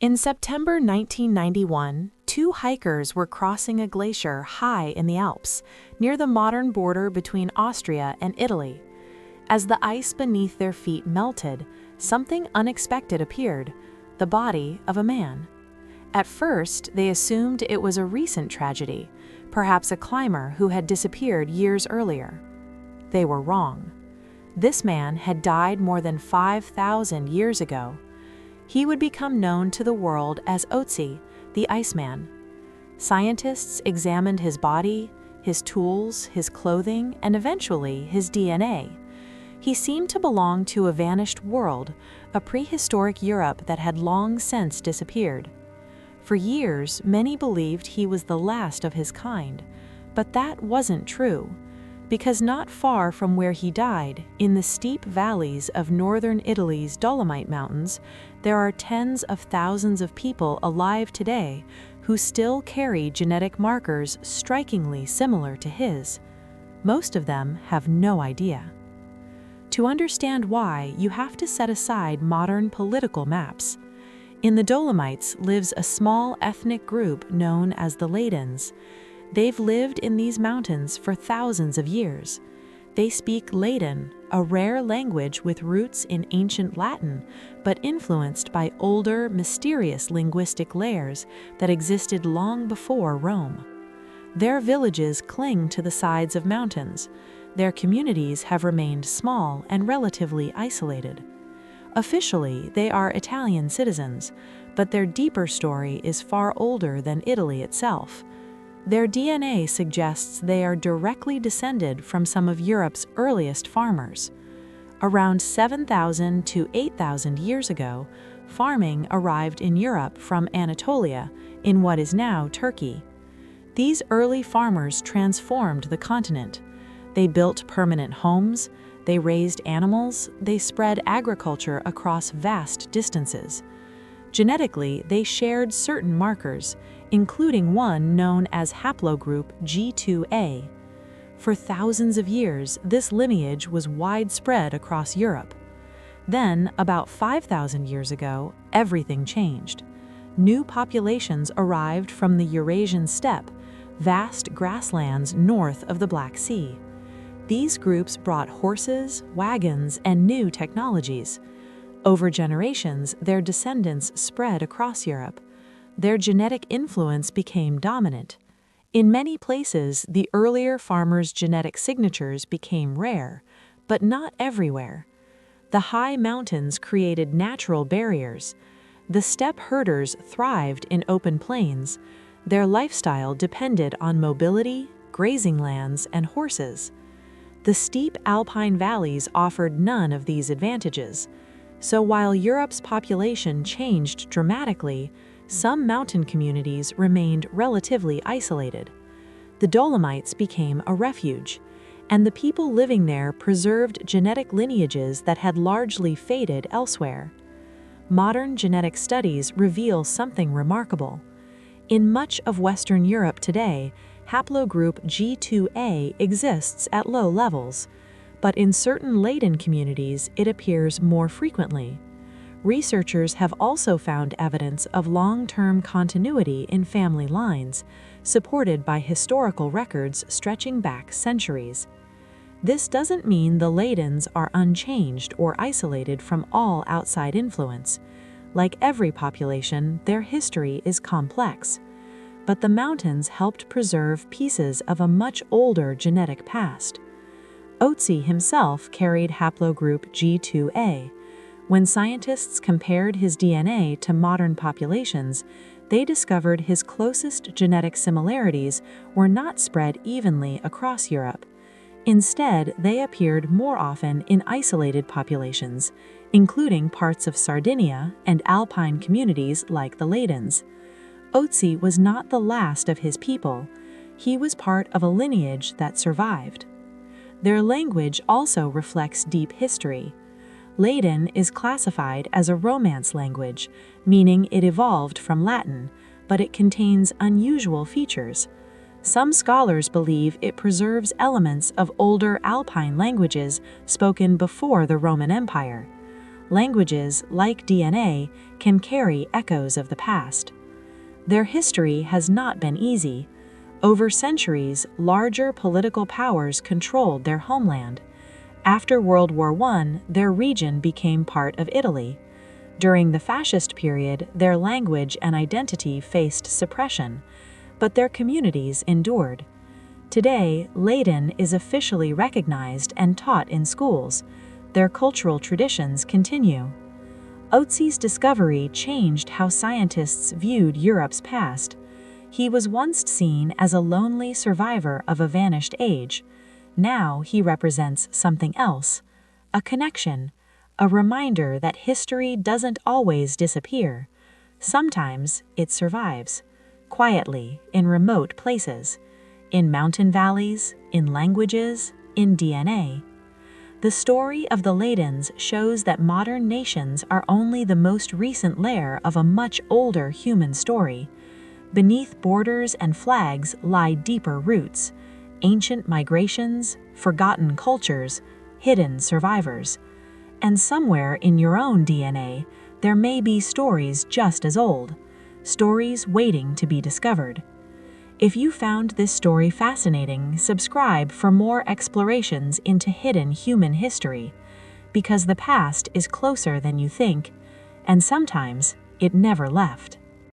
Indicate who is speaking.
Speaker 1: In September 1991, two hikers were crossing a glacier high in the Alps, near the modern border between Austria and Italy. As the ice beneath their feet melted, something unexpected appeared: the body of a man. At first, they assumed it was a recent tragedy, perhaps a climber who had disappeared years earlier. They were wrong. This man had died more than 5,000 years ago. He would become known to the world as Ötzi the Iceman. Scientists examined his body, his tools, his clothing, and eventually his DNA. He seemed to belong to a vanished world, a prehistoric Europe that had long since disappeared. For years, many believed he was the last of his kind, but that wasn't true, because not far from where he died, in the steep valleys of northern Italy's Dolomite Mountains, there are tens of thousands of people alive today who still carry genetic markers strikingly similar to his. Most of them have no idea. To understand why, you have to set aside modern political maps. In the Dolomites lives a small ethnic group known as the Ladins. They've lived in these mountains for thousands of years. They speak Ladin, a rare language with roots in ancient Latin, but influenced by older, mysterious linguistic layers that existed long before Rome. Their villages cling to the sides of mountains. Their communities have remained small and relatively isolated. Officially, they are Italian citizens, but their deeper story is far older than Italy itself. Their DNA suggests they are directly descended from some of Europe's earliest farmers. Around 7,000 to 8,000 years ago, farming arrived in Europe from Anatolia, in what is now Turkey. These early farmers transformed the continent. They built permanent homes, they raised animals, they spread agriculture across vast distances. Genetically, they shared certain markers, including one known as haplogroup G2A. For thousands of years, this lineage was widespread across Europe. Then, about 5,000 years ago, everything changed. New populations arrived from the Eurasian steppe, vast grasslands north of the Black Sea. These groups brought horses, wagons, and new technologies. Over generations, their descendants spread across Europe. Their genetic influence became dominant. In many places, the earlier farmers' genetic signatures became rare, but not everywhere. The high mountains created natural barriers. The steppe herders thrived in open plains. Their lifestyle depended on mobility, grazing lands, and horses. The steep Alpine valleys offered none of these advantages. So while Europe's population changed dramatically, some mountain communities remained relatively isolated. The Dolomites became a refuge, and the people living there preserved genetic lineages that had largely faded elsewhere. Modern genetic studies reveal something remarkable. In much of Western Europe today, haplogroup G2A exists at low levels, but in certain Ladin communities it appears more frequently. Researchers have also found evidence of long-term continuity in family lines, supported by historical records stretching back centuries. This doesn't mean the Ladins are unchanged or isolated from all outside influence. Like every population, their history is complex. But the mountains helped preserve pieces of a much older genetic past. Ötzi himself carried haplogroup G2A. When scientists compared his DNA to modern populations, they discovered his closest genetic similarities were not spread evenly across Europe. Instead, they appeared more often in isolated populations, including parts of Sardinia and Alpine communities like the Ladins. Ötzi was not the last of his people. He was part of a lineage that survived. Their language also reflects deep history. Ladin is classified as a Romance language, meaning it evolved from Latin, but it contains unusual features. Some scholars believe it preserves elements of older Alpine languages spoken before the Roman Empire. Languages, like DNA, can carry echoes of the past. Their history has not been easy. Over centuries, larger political powers controlled their homeland. After World War I, their region became part of Italy. During the fascist period, their language and identity faced suppression, but their communities endured. Today, Ladin is officially recognized and taught in schools. Their cultural traditions continue. Ötzi's discovery changed how scientists viewed Europe's past. He was once seen as a lonely survivor of a vanished age. Now he represents something else, a connection, a reminder that history doesn't always disappear. Sometimes it survives, quietly in remote places, in mountain valleys, in languages, in DNA. The story of the Ladins shows that modern nations are only the most recent layer of a much older human story. Beneath borders and flags lie deeper roots, ancient migrations, forgotten cultures, hidden survivors. And somewhere in your own DNA, there may be stories just as old, stories waiting to be discovered. If you found this story fascinating, subscribe for more explorations into hidden human history, because the past is closer than you think, and sometimes it never left.